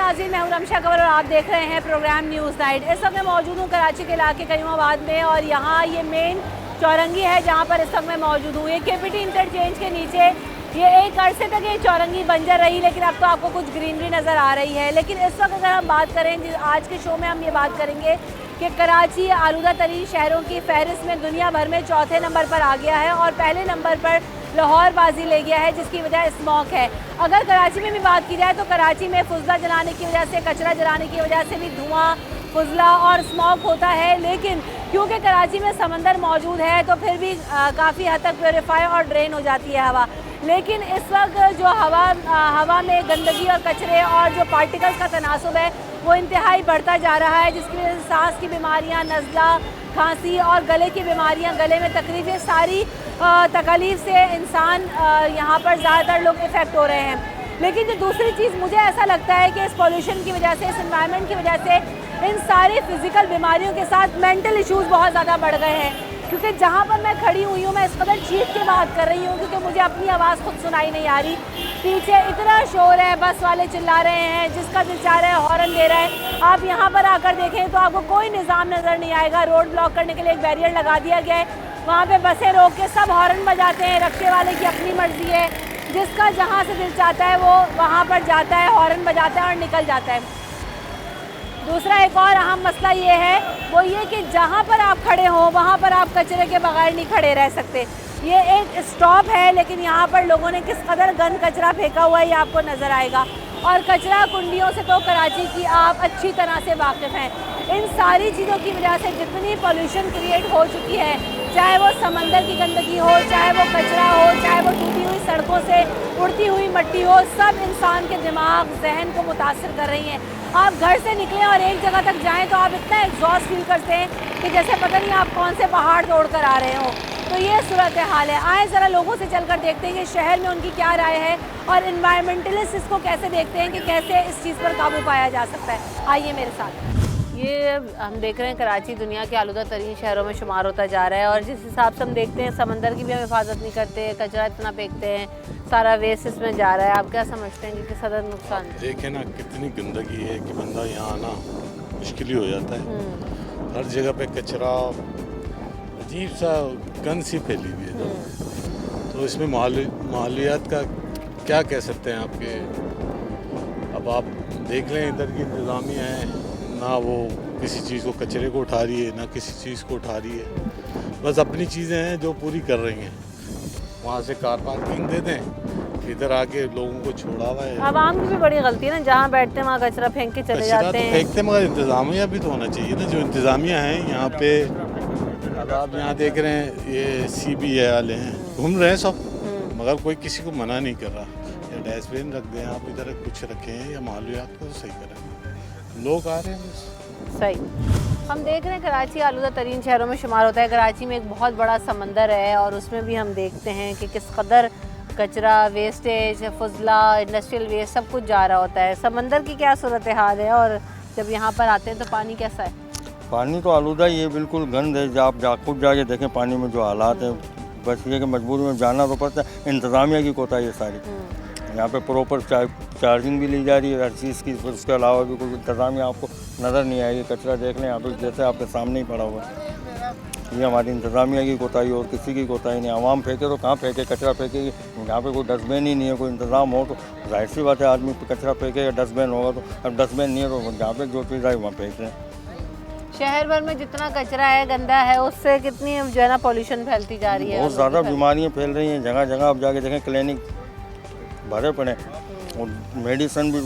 नाज़रीन, मैं हूं रमशा कंवर और आप देख रहे हैं प्रोग्राम न्यूज़ नाइट। इस वक्त मैं मौजूद हूं कराची के इलाके करीमाबाद में और यहाँ ये मेन चौरंगी है जहाँ पर इस वक्त मैं मौजूद हूँ। ये केपीटी इंटरचेंज के नीचे ये एक अरसे तक ये चौरंगी बंजर रही, लेकिन अब तो आपको कुछ ग्रीनरी नज़र आ रही है। लेकिन इस वक्त अगर हम बात करें, आज के शो में हम ये बात करेंगे कि कराची आलूदा तरीन शहरों की फहरिस्त में दुनिया भर में चौथे नंबर पर आ गया है और पहले नंबर पर लाहौर बाजी ले गया है, जिसकी वजह स्मॉग है। अगर कराची में भी बात की जाए तो कराची में फुजला जलाने की वजह से, कचरा जलाने की वजह से भी धुआं, फुजला और स्मॉग होता है। लेकिन क्योंकि कराची में समंदर मौजूद है तो फिर भी काफ़ी हद तक प्योरीफाई और ड्रेन हो जाती है हवा। लेकिन इस वक्त जो हवा में गंदगी और कचरे और जो पार्टिकल्स का तनासुब है वो इंतहाई बढ़ता जा रहा है, जिसकी वजह से सांस की बीमारियाँ, नज़ला, खांसी और गले की बीमारियाँ, गले में तकलीफ, ये सारी तकलीफ से इंसान यहाँ पर ज़्यादातर लोग इफ़ेक्ट हो रहे हैं। लेकिन जो दूसरी चीज़ मुझे ऐसा लगता है कि इस पॉल्यूशन की वजह से, इस एनवायरनमेंट की वजह से इन सारी फिज़िकल बीमारियों के साथ मेंटल इश्यूज़ बहुत ज़्यादा बढ़ गए हैं। क्योंकि जहाँ पर मैं खड़ी हुई हूँ, मैं इस कदर चीख के बात कर रही हूँ क्योंकि मुझे अपनी आवाज़ खुद सुनाई नहीं आ रही। पीछे इतना शोर है, बस वाले चिल्ला रहे हैं, जिसका दिल चाह रहा है हॉर्न दे रहा है। आप यहाँ पर आकर देखें तो आपको कोई निज़ाम नज़र नहीं आएगा। रोड ब्लॉक करने के लिए एक बैरियर लगा दिया गया है, वहाँ पे बसें रोक के सब हॉर्न बजाते हैं। रक्शे वाले की अपनी मर्जी है, जिसका जहाँ से दिल चाहता है वो वहाँ पर जाता है, हॉर्न बजाता है और निकल जाता है। दूसरा एक और अहम मसला ये है, वो ये कि जहाँ पर आप खड़े हो वहाँ पर आप कचरे के बगैर नहीं खड़े रह सकते। ये एक स्टॉप है, लेकिन यहाँ पर लोगों ने किस कदर गंद कचरा फेंका हुआ है ये आपको नज़र आएगा। और कचरा कुंडियों से तो कराची की आप अच्छी तरह से वाकिफ़ हैं। इन सारी चीज़ों की वजह से जितनी पॉल्यूशन क्रिएट हो चुकी है, चाहे वो समंदर की गंदगी हो, चाहे वो कचरा हो, चाहे वो टूटी हुई सड़कों से उड़ती हुई मिट्टी हो, सब इंसान के दिमाग, जहन को मुतासर कर रही हैं। आप घर से निकलें और एक जगह तक जाएं तो आप इतना एग्जॉस्ट फील करते हैं कि जैसे पता नहीं आप कौन से पहाड़ तोड़ कर आ रहे हो। तो ये सूरत हाल है। आए ज़रा लोगों से चलकर देखते हैं कि शहर में उनकी क्या राय है और इन्वायरमेंटलिस्ट इसको कैसे देखते हैं कि कैसे इस चीज़ पर काबू पाया जा सकता है। आइए मेरे साथ। ये हम देख रहे हैं कराची दुनिया के आलूदा तरीन शहरों में शुमार होता जा रहा है और जिस हिसाब से हम देखते हैं समंदर की भी हम हिफाजत नहीं करते, कचरा इतना फेंकते हैं, सारा वेस्ट इसमें जा रहा है। आप क्या समझते हैं कि किस हद नुकसान? देखें ना कितनी गंदगी है कि बंदा यहाँ आना मुश्किल ही हो जाता है। हर जगह पे कचरा, अजीब सा गंद सी फैली हुई है। तो इसमें माहौलियात का क्या कह सकते हैं आपके। अब आप देख लें इधर की इंतज़ामिया है ना, वो किसी चीज़ को, कचरे को उठा रही है ना किसी चीज़ को उठा रही है, बस अपनी चीज़ें हैं जो पूरी कर रही हैं। वहाँ से कार पार्किंग दे दें, इधर आके लोगों को छोड़ा हुआ है। आवाम की भी बड़ी गलती है ना, जहाँ बैठते हैं वहाँ कचरा फेंक के चले जाते हैं। फेंकते मगर इंतज़ामिया भी तो होना चाहिए ना। जो इंतज़ामिया है यहाँ पे, अब आप यहाँ देख रहे हैं ये CBI वाले हैं, घूम रहे हैं सब, मगर कोई किसी को मना नहीं कर रहा। या डस्टबिन रख दें आप, इधर कुछ रखें या माहौलियात को सही करें। लोग आ रहे हैं बस। सही। हम देख रहे हैं कराची आलूदा तरीन शहरों में शुमार होता है। कराची में एक बहुत बड़ा समंदर है और उसमें भी हम देखते हैं कि किस कदर कचरा, वेस्टेज, फुजला, इंडस्ट्रियल वेस्ट सब कुछ जा रहा होता है। समंदर की क्या सूरत हाल है और जब यहाँ पर आते हैं तो पानी कैसा है? पानी तो आलूदा ही है, बिल्कुल गंद है। जब आप खुद जाके देखें पानी में जो हालात है, बस ये कि मजबूरी में जाना तो पड़ता है। इंतज़ामिया की कोताही है सारी। यहाँ पे प्रॉपर चार्जिंग भी ली जा रही है हर चीज़ की, उसके अलावा भी कोई इंतज़ामिया आपको नज़र नहीं आएगी। कचरा देख लें आप, जैसे आपके सामने ही पड़ा हुआ है। ये हमारी इंतज़ामिया की कोताही और किसी की कोताही नहीं। आवाम फेंके तो कहाँ फेंके, कचरा फेंकेगी। यहाँ पे कोई डस्टबिन ही नहीं है, कोई इंतज़ाम हो तो जाहिर सी बात है आदमी कचरा फेंकेगा, डस्टबिन होगा तो। अब डस्टबिन नहीं है तो जहाँ पे जो चीज़ आई वहाँ फेंक लें। शहर भर में जितना कचरा है, गंदा है, उससे कितनी जो है ना पॉल्यूशन फैलती जा रही है। बहुत ज़्यादा बीमारियाँ फैल रही हैं। जगह जगह आप जाके देखें क्लिनिक भरे पड़े और मेडिसिन भी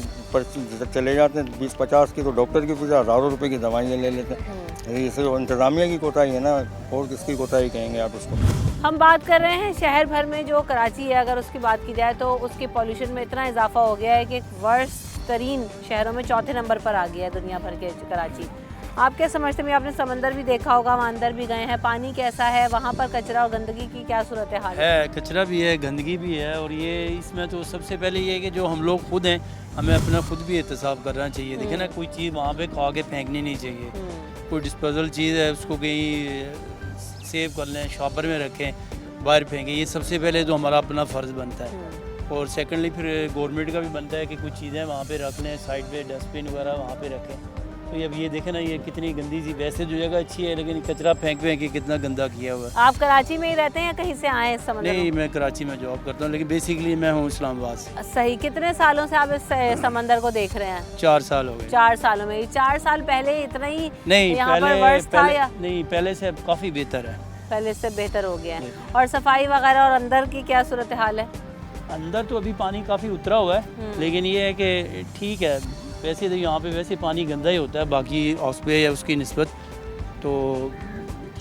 चले जाते हैं 20-50 की, तो डॉक्टर की पूछा हज़ारों रुपए की दवाइयाँ ले लेते हैं। इसे इंतज़ामिया की कोताही है ना, और किसकी कोताही कहेंगे आप उसको। हम बात कर रहे हैं शहर भर में जो कराची है, अगर उसकी बात की जाए तो उसके पॉल्यूशन में इतना इजाफा हो गया है कि वर्स्ट तरीन शहरों में चौथे नंबर पर आ गया है दुनिया भर के कराची। आप क्या समझते हैं? आपने समंदर भी देखा होगा, वहाँ अंदर भी गए हैं, पानी कैसा है वहाँ पर? कचरा और गंदगी की क्या सूरत हाल है? कचरा भी है, गंदगी भी है। और ये इसमें तो सबसे पहले ये है कि जो हम लोग खुद हैं, हमें अपना खुद भी एहतसाब करना चाहिए। देखें ना, कोई चीज़ वहाँ पे खा के फेंकनी नहीं चाहिए। कोई डिस्पोजल चीज़ है उसको कहीं सेव कर लें, शॉपर में रखें, बाहर फेंकें। ये सबसे पहले तो हमारा अपना फ़र्ज़ बनता है। और सेकंडली फिर गवर्नमेंट का भी बनता है कि कुछ चीज़ें वहाँ पे रख लें, साइड पे डस्टबिन वगैरह वहाँ पे रखें। तो अब ये देखें ना, ये कितनी गंदी सी, वैसे जो जगह अच्छी है लेकिन कचरा फेंक के कितना गंदा किया हुआ है। आप कराची में ही रहते हैं या कहीं से आए इस समंदर नहीं, मैं कराची में जॉब करता हूँ, लेकिन बेसिकली मैं हूँ इस्लामाबाद से। सही, कितने सालों से आप इस समंदर को देख रहे हैं? 4 साल हो गए। 4 सालों में? 4 साल पहले इतना ही नहीं, यहाँ पर वर्ष था या नहीं, पहले से अब काफ़ी बेहतर है। पहले से बेहतर हो गया है? और सफाई वगैरह और अंदर की क्या सूरत हाल है? अंदर तो अभी पानी काफ़ी उतरा हुआ है, लेकिन ये है कि ठीक है, वैसे तो यहाँ पे वैसे पानी गंदा ही होता है बाकी हाउस पे या उसकी निस्बत, तो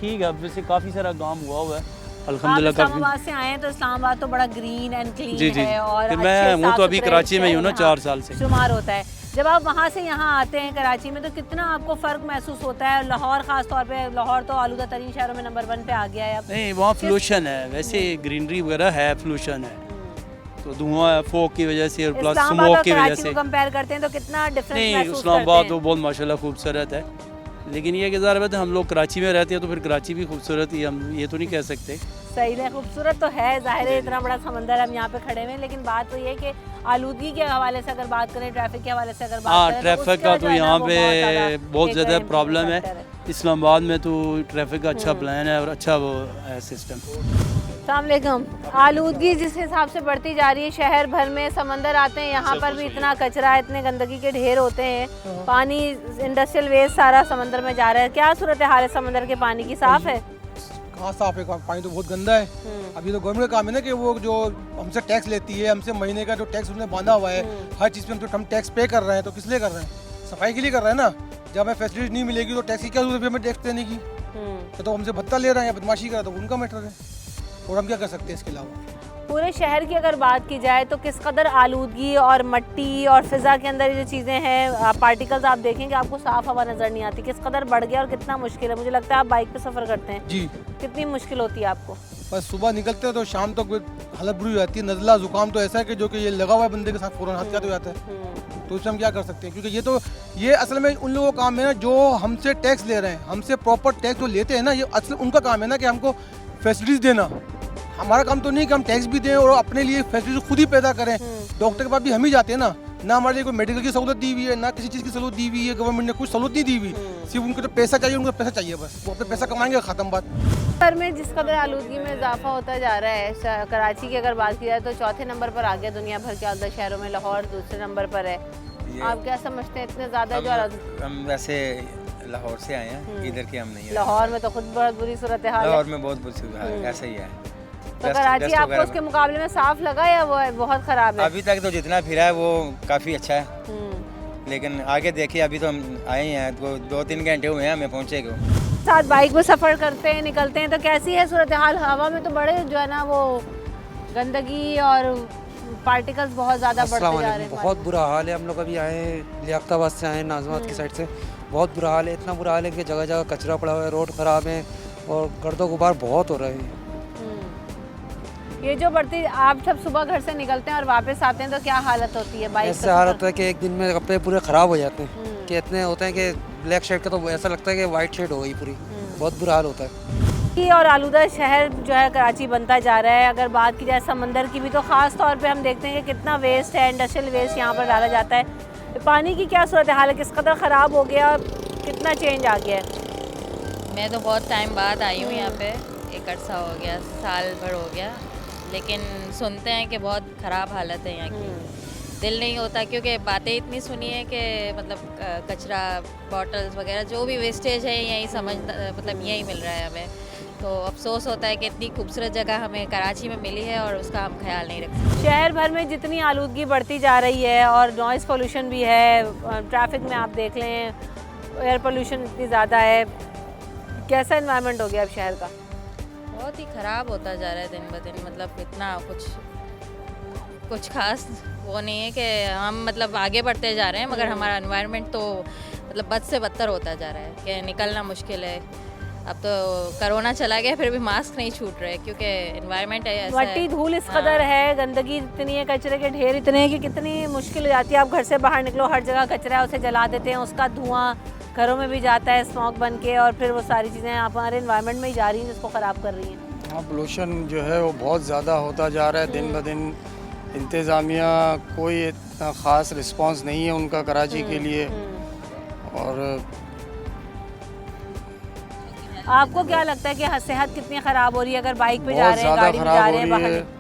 ठीक है। वैसे काफ़ी सारा काम हुआ है अल्हम्दुलिल्लाह। इस्लामाबाद से आए हैं तो इस्लामाबाद तो बड़ा ग्रीन एंड क्लीन जी जी है और मैं हूँ तो अभी कराची में ही हूँ ना, 4 साल से शुमार होता है। जब आप वहाँ से यहाँ आते हैं कराची में तो कितना आपको फ़र्क महसूस होता है? लाहौर ख़ास तौर पे, लाहौर तो आलूदा तरीन शहरों में नंबर 1 पे आ गया है अब। नहीं, वहाँ पोल्यूशन है, वैसे ग्रीनरी वगैरह है, पोल्यूशन है तो धुआं है फोक की वजह से और प्लस स्मोक की वजह से। कंपेयर करते हैं तो कितना डिफरेंस नहीं, महसूस इस्लामाबाद करते तो बहुत माशाल्लाह खूबसूरत है, लेकिन ये कि ज़ाहिर बात है हम लोग कराची में रहते हैं तो फिर कराची भी खूबसूरत ही, हम ये तो नहीं कह सकते। सही है, खूबसूरत तो है, जाहिर है इतना बड़ा समंदर हम यहाँ पे खड़े हुए हैं, लेकिन बात तो ये है कि आलूदगी के हवाले से अगर बात करें, ट्रैफिक के हवाले से अगर बात करें, ट्रैफिक का तो यहाँ पे बहुत ज़्यादा प्रॉब्लम है। इस्लामाबाद में तो ट्रैफिक का अच्छा प्लान है और अच्छा वो है सिस्टम। अस्सलामुअलैकुम। आलूदगी जिस हिसाब से बढ़ती जा रही है, शहर भर में समंदर आते हैं, यहाँ पर भी इतना कचरा, इतने गंदगी के ढेर होते हैं, पानी इंडस्ट्रियल वेस्ट सारा समंदर में जा रहा है। क्या सूरत हाल है समंदर के पानी की? साफ है? कहाँ साफ है, पानी तो बहुत गंदा है। अभी तो गवर्नमेंट का काम है ना कि वो जो हमसे टैक्स लेती है, हमसे महीने का जो टैक्स उसने बांधा हुआ है, हर चीज़ पे हम टैक्स पे कर रहे हैं, तो किस लिए कर रहे हैं? सफाई के लिए कर रहे हैं ना। जब हमें फैसिलिटी नहीं मिलेगी तो टैक्स की क्या जरूरत है हमें टैक्स देने की? तो हमसे भत्ता ले रहे हैं या बदमाशी कर रहे हैं तो उनका मैटर है, और हम क्या कर सकते हैं इसके अलावा? पूरे शहर की अगर बात की जाए तो किस कदर आलूदगी और मिट्टी और फिज़ा के अंदर ये जो चीज़ें हैं, पार्टिकल्स आप देखेंगे आपको साफ़ हवा नज़र नहीं आती, किस कदर बढ़ गया और कितना मुश्किल है। मुझे लगता है आप बाइक पे सफ़र करते हैं जी, कितनी मुश्किल होती है आपको? बस सुबह निकलते हैं तो शाम तक हालत बुरी हो जाती है। नज़ला जुकाम तो ऐसा है कि जो कि ये लगा हुआ है बंदे के साथ फ़ौरन हादसा हो जाता है। तो उससे हम क्या कर सकते हैं? क्योंकि ये असल में उन लोगों का काम है ना जो हमसे टैक्स ले रहे हैं, हमसे प्रॉपर टैक्स जो लेते हैं ना, ये असल उनका काम है ना कि हमको फैसिलिटीज़ देना। हमारा काम तो नहीं कि हम टैक्स भी दें और अपने लिए फैसिलिटी खुद ही पैदा करें। डॉक्टर के पास भी हम ही जाते हैं ना हमारे लिए कोई मेडिकल की सहूलत दी हुई है, ना किसी चीज़ की सहूलत दी हुई है, गवर्नमेंट ने कुछ सहूलत नहीं दी हुई। सिर्फ उनको तो पैसा चाहिए, उनको पैसा चाहिए, बस वो अपने पैसा कमाएंगे, ख़त्म बात। शहर में जिस कदर आलूदगी में इजाफा होता जा रहा है, कराची की अगर बात की जाए तो चौथे नंबर पर आ गया दुनिया भर के आलूदा शहरों में, लाहौर दूसरे नंबर पर है। आप क्या समझते हैं इतने ज़्यादा जो? हम वैसे लाहौर से आए हैं, इधर के हम नहीं हैं। लाहौर में तो खुद बहुत बुरी सूरत हाल है। लाहौर में बहुत बुरी सूरत है, ऐसा ही है। तो कराची आपको उसके मुकाबले में साफ लगा या वो बहुत ख़राब है? अभी तक तो जितना फिरा है वो काफ़ी अच्छा है, लेकिन आगे देखिए। अभी तो हम आए हैं तो 2-3 घंटे हुए हैं हमें पहुँचे को। साथ बाइक में सफ़र करते हैं, निकलते हैं तो कैसी है सूरत हाल? हवा में तो बड़े जो है ना वो गंदगी और पार्टिकल्स बहुत ज़्यादा बढ़ते जा रहे हैं। बहुत बुरा हाल है। हम लोग अभी आए हैं लियाकताबाद से, आए हैं नाजमाबाद की साइड से। बहुत बुरा हाल है, इतना बुरा हाल है कि जगह जगह कचरा पड़ा हुआ है, रोड ख़राब है और गर्दो गुबार बहुत हो रहा है। ये जो बढ़ती, आप जब सुबह घर से निकलते हैं और वापस आते हैं तो क्या हालत होती है बाइक? ऐसा हालत है कि एक दिन में कपड़े पूरे ख़राब हो जाते हैं कि इतने होते हैं कि ब्लैक शेड का तो ऐसा लगता है कि वाइट शेड हो गई पूरी। बहुत बुरा हाल होता है। और आलूदा शहर जो है कराची बनता जा रहा है। अगर बात की जाए समंदर की भी तो ख़ास तौर पे हम देखते हैं कि कितना वेस्ट है, इंडस्ट्रियल वेस्ट यहाँ पर डाला जाता है। पानी की क्या सूरत हाल है, किस कदर ख़राब हो गया, कितना चेंज आ गया है? मैं तो बहुत टाइम बाद आई हूँ यहाँ पे, एक अर्सा हो गया, साल भर हो गया, लेकिन सुनते हैं कि बहुत ख़राब हालत है यहाँ की। दिल नहीं होता क्योंकि बातें इतनी सुनी है कि मतलब कचरा, बॉटल्स वगैरह जो भी वेस्टेज है यहीं मतलब यहीं मिल रहा है हमें। तो अफसोस होता है कि इतनी खूबसूरत जगह हमें कराची में मिली है और उसका हम ख्याल नहीं रखते। शहर भर में जितनी आलूदगी बढ़ती जा रही है और नॉइज़ पोल्यूशन भी है, ट्रैफिक में आप देख लें एयर पोल्यूशन इतनी ज़्यादा है, कैसा एनवायरनमेंट हो गया अब शहर का? बहुत ही ख़राब होता जा रहा है दिन ब दिन। मतलब इतना कुछ खास वो नहीं है कि हम मतलब आगे बढ़ते जा रहे हैं, मगर हमारा एनवायरनमेंट तो मतलब बद से बदतर होता जा रहा है कि निकलना मुश्किल है। अब तो कोरोना चला गया फिर भी मास्क नहीं छूट रहे क्योंकि एनवायरनमेंट ऐसा है। मट्टी धूल इस कदर है, गंदगी इतनी है, कचरे के ढेर इतने हैं कि कितनी मुश्किल हो जाती है। आप घर से बाहर निकलो, हर जगह कचरा है, उसे जला देते हैं, उसका धुआं घरों में भी जाता है स्मोक बन के, और फिर वो सारी चीज़ें हमारे एनवायरनमेंट में ही जा रही हैं जिसको ख़राब कर रही हैं। हाँ, पोल्यूशन जो है वो बहुत ज़्यादा होता जा रहा है दिन ब दिन। इंतज़ामिया कोई इतना ख़ास रिस्पांस नहीं है उनका कराची के लिए। और आपको क्या लगता है कि सेहत कितनी ख़राब हो रही है अगर बाइक पे जा बहुत रहे हैं, ज़्यादा गाड़ी में जा ख़राब रहे हो हैं रही है।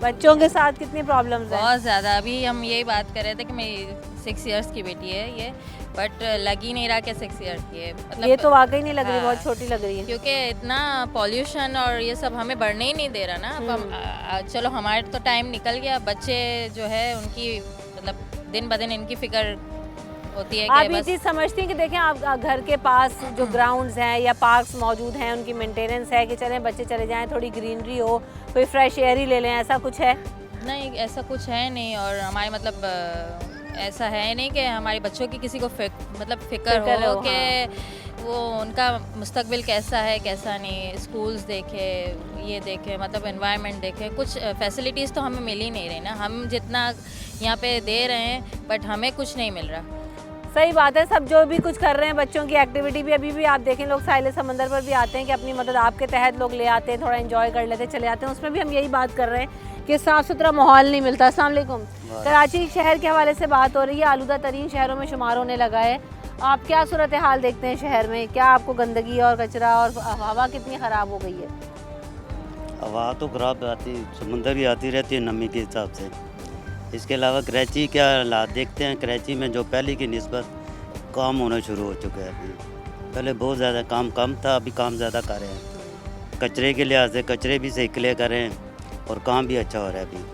बच्चों के साथ कितनी प्रॉब्लम्स हैं? बहुत ज़्यादा। अभी हम यही बात कर रहे थे कि मेरी 6 इयर्स की बेटी है ये, बट लग ही नहीं रहा कि 6 इयर्स की है। मतलब ये तो वाकई नहीं लग रही, हाँ। बहुत छोटी लग रही है। क्योंकि इतना पॉल्यूशन और ये सब हमें बढ़ने ही नहीं दे रहा ना। अब हम चलो हमारे तो टाइम निकल गया, बच्चे जो है उनकी मतलब दिन ब दिन इनकी फिक्र होती है आप कि ये बस चीज़ समझती हैं कि देखें आप घर के पास जो ग्राउंड्स हैं या पार्क्स मौजूद हैं उनकी मेंटेनेंस है कि चलें बच्चे चले जाएं, थोड़ी ग्रीनरी हो, कोई फ्रेश एयर ही ले लें, ऐसा कुछ है? नहीं, ऐसा कुछ है नहीं। और हमारे मतलब ऐसा है नहीं कि हमारे बच्चों की किसी को मतलब फिक्र हो कि वो उनका मुस्तकबिल कैसा है कैसा नहीं। स्कूल्स देखे, ये देखे, मतलब एनवायरनमेंट देखे, कुछ फैसिलिटीज़ तो हमें मिल ही नहीं रही ना। हम जितना यहाँ पे दे रहे हैं बट हमें कुछ नहीं मिल रहा। सही बात है। सब जो भी कुछ कर रहे हैं बच्चों की एक्टिविटी भी अभी भी आप देखें, लोग साहिल समंदर पर भी आते हैं कि अपनी मदद आपके तहत लोग ले आते हैं, थोड़ा एंजॉय कर लेते चले आते हैं। उसमें भी हम यही बात कर रहे हैं कि साफ़ सुथरा माहौल नहीं मिलता। अस्सलाम वालेकुम। कराची शहर के हवाले से बात हो रही है, आलूदा तरीन शहरों में शुमार होने लगा है। आप क्या सूरत हाल देखते हैं शहर में? क्या आपको गंदगी और कचरा और हवा कितनी ख़राब हो गई है? हवा तो ख़राब आती, समंदर ही आती रहती है नमी के हिसाब से। इसके अलावा कराची क्या हालात देखते हैं, कराची में जो पहले की निस्बत काम होना शुरू हो चुका है। अभी पहले बहुत ज़्यादा काम कम था, अभी काम ज़्यादा कर रहे हैं। कचरे के लिहाज से कचरे भी सही क्लियर कर रहे हैं और काम भी अच्छा हो रहा है। अभी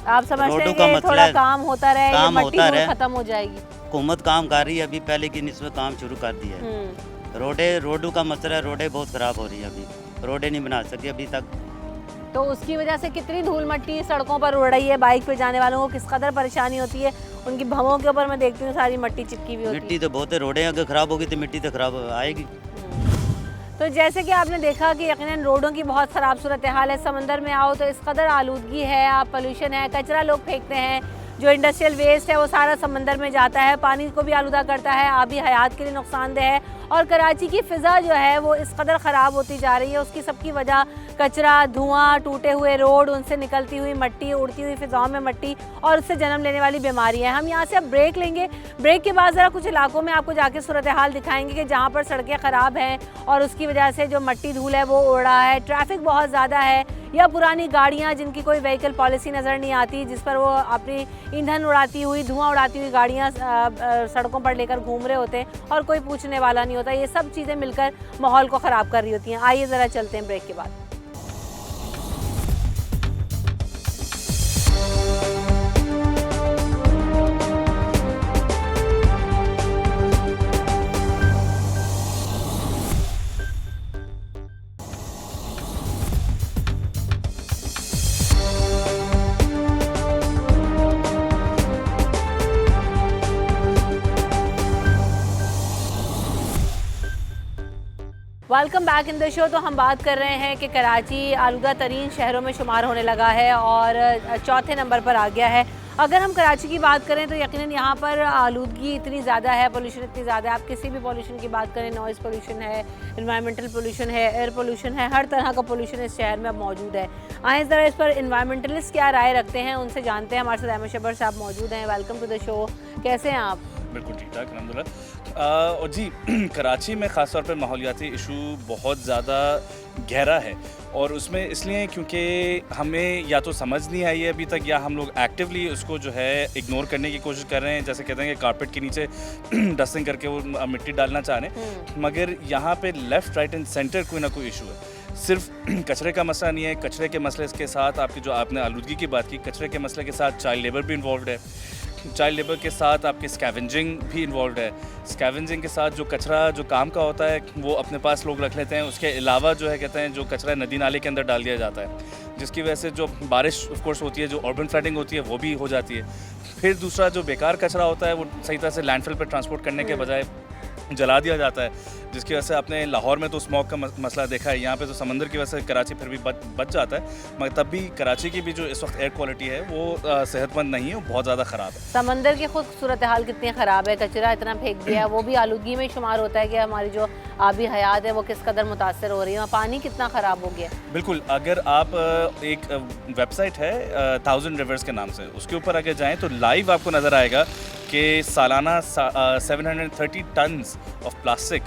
आप समझते हैं रोडों का कि मसला थोड़ा है, काम होता रहे, ये काम मट्टी होता धूल रहे। खत्म हो जाएगी? हुकूमत काम कर रही है, अभी पहले की निस्बत काम शुरू कर दिया है। रोडों का मसला है, रोडें बहुत ख़राब हो रही हैं। अभी रोडें नहीं बना सकी अभी तक। तो उसकी वजह से कितनी धूल मट्टी सड़कों पर उड़ रही है, बाइक पे जाने वालों को किस कदर परेशानी होती है। उनकी भवों के ऊपर मैं देखती हूँ सारी मट्टी चिपकी हुई होती है। मिट्टी तो बहुत है, रोडें अगर ख़राब होगी तो मिट्टी तो ख़राब आएगी। तो जैसे कि आपने देखा कि यकीनन रोडों की बहुत ख़राब सूरत हाल है। समंदर में आओ तो इस कदर आलूदगी है, आप पोल्यूशन है, कचरा लोग फेंकते हैं, जो इंडस्ट्रियल वेस्ट है वो सारा समंदर में जाता है, पानी को भी आलूदा करता है, आबी हयात के लिए नुकसानदेह है। और कराची की फ़िज़ा जो है वो इस कदर ख़राब होती जा रही है। उसकी सबकी वजह कचरा, धुआं, टूटे हुए रोड, उनसे निकलती हुई मट्टी, उड़ती हुई फ़िज़ाओं में मट्टी और उससे जन्म लेने वाली बीमारियाँ हैं। हम यहाँ से अब ब्रेक लेंगे। ब्रेक के बाद ज़रा कुछ इलाकों में आपको जाके सूरत हाल दिखाएंगे कि जहाँ पर सड़कें ख़राब हैं और उसकी वजह से जो मट्टी धूल है वो उड़ रहा है, ट्रैफिक बहुत ज़्यादा है, या पुरानी गाड़ियाँ जिनकी कोई व्हीकल पॉलिसी नज़र नहीं आती, जिस पर वो अपनी ईंधन उड़ाती हुई, धुआं उड़ाती हुई गाड़ियाँ सड़कों पर लेकर घूम रहे होते हैं और कोई पूछने वाला नहीं होता। ये सब चीज़ें मिलकर माहौल को ख़राब कर रही होती हैं। आइए ज़रा चलते हैं ब्रेक के बाद। Welcome back in the show. तो हम बात कर रहे हैं कि कराची आलूदा तरीन शहरों में शुमार होने लगा है और चौथे नंबर पर आ गया है। अगर हम कराची की बात करें तो यकीनन यहाँ पर आलूदगी इतनी ज़्यादा है, पोल्यूशन इतनी ज़्यादा है। आप किसी भी पोल्यूशन की बात करें, नॉइज़ पोल्यूशन है, इन्वायरमेंटल पोल्यूशन है, एयर पोल्यूशन है, हर तरह का पोल्यूशन इस शहर में अब मौजूद है। आए ज़रा इस पर इन्वायरमेंटलिस्ट क्या राय रखते हैं, उनसे जानते हैं। हमारे साथ अहमद शबर साहब मौजूद हैं। Welcome to the show. कैसे हैं आप? बिल्कुल ठीक ठाक, अल्हम्दुलिल्लाह। और जी कराची में ख़ास तौर पे माहौलियाती इशू बहुत ज़्यादा गहरा है और उसमें इसलिए क्योंकि हमें या तो समझ नहीं आई है अभी तक, या हम लोग एक्टिवली उसको जो है इग्नोर करने की कोशिश कर रहे हैं। जैसे कहते हैं कि कारपेट के नीचे डस्टिंग करके वो मिट्टी डालना चाह रहे हैं, मगर यहाँ पे लेफ़्ट राइट एंड सेंटर कोई ना कोई इशू है। सिर्फ कचरे का मसला नहीं है, कचरे के मसले के साथ आपकी जो आपने आलूदगी की बात की, कचरे के मसले के साथ चाइल्ड लेबर भी इन्वॉल्व है। चाइल्ड लेबर के साथ आपकी स्कैवेंजिंग भी इन्वॉल्व है। स्कैवेंजिंग के साथ जो कचरा जो काम का होता है वो अपने पास लोग रख लेते हैं। उसके अलावा जो है कहते हैं जो कचरा नदी नाले के अंदर डाल दिया जाता है, जिसकी वजह से जो बारिश ऑफ कोर्स होती है, जो अर्बन फ्लडिंग होती है वो भी हो जाती है। फिर दूसरा जो बेकार कचरा होता है वो सही तरह से लैंडफिल पर ट्रांसपोर्ट करने के बजाय जला दिया जाता है, जिसकी वजह से आपने लाहौर में तो स्मोक का मसला देखा है, यहाँ पे तो समंदर की वजह से कराची फिर भी बच जाता है, मगर तब भी कराची की भी जो इस वक्त एयर क्वालिटी है वो सेहतमंद नहीं है, वो बहुत ज़्यादा ख़राब है। समंदर की खुद सूरत हाल कितनी ख़राब है, कचरा इतना फेंक दिया, वो भी आलूगी में शुमार होता है कि हमारी जो आबी हयात है वो किस कदर मुतासर हो रही है, पानी कितना ख़राब हो गया। बिल्कुल, अगर आप एक वेबसाइट है 1000 रिवर्स के नाम से, उसके ऊपर अगर जाएँ तो लाइव आपको नज़र आएगा कि सालाना 730 टन्स ऑफ प्लास्टिक